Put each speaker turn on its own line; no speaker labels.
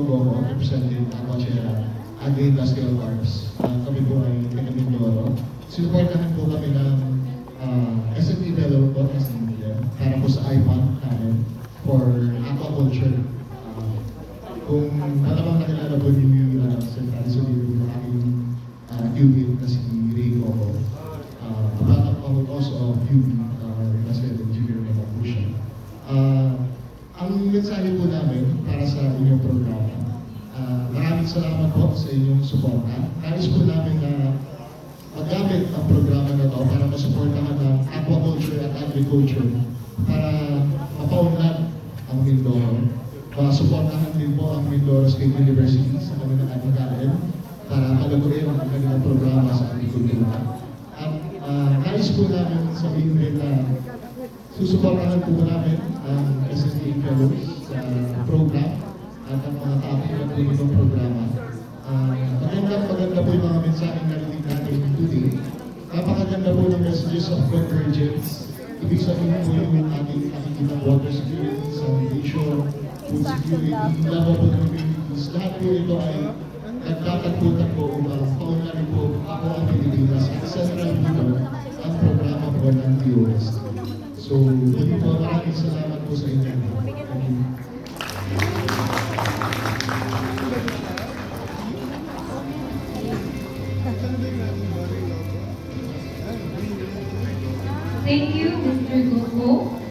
Gogo, representing Aquachera, Agri-Industrial Parks. Kami po ay taga-Mindoro. Sinuportahan po kami ng SME developer para po sa iPad namin for aquaculture. Kung malamang nakilala po ninyo yung Central Solid yung aking unit na si Ray Coco. Product also of UB, Industrial Engineer na po siya. Ang mensahe po namin para sa inyong programa, maraming salamat po sa inyong suporta. Nais po namin na magamit ang programa na to para masuportahan ng aquaculture at agriculture para mapaunlad ang Mindoro. Masuportahan din po ang Mindoro State University sa kanilang agriculture para palaguin ang kanilang programa sa agrikultura. At nais po namin sabihin din na susuportahan po namin ang SSA Fellows sa program at ang mga kapitan po itong programa. Maganda po yung mga mensaheng narinig natin today. Napakaganda po ng messages of convergence. Ibig sabihin po yung ating nakikita water security, sanitation, food security, lava po ng communities. Lahat po ito ay nagtatagputan po upang paunlarin po ako ang Pilipinas at central po ang programa po ng DOS. So, hindi po maraming salamat po sa inyo. Thank you.
Thank you, Mr. Gogo.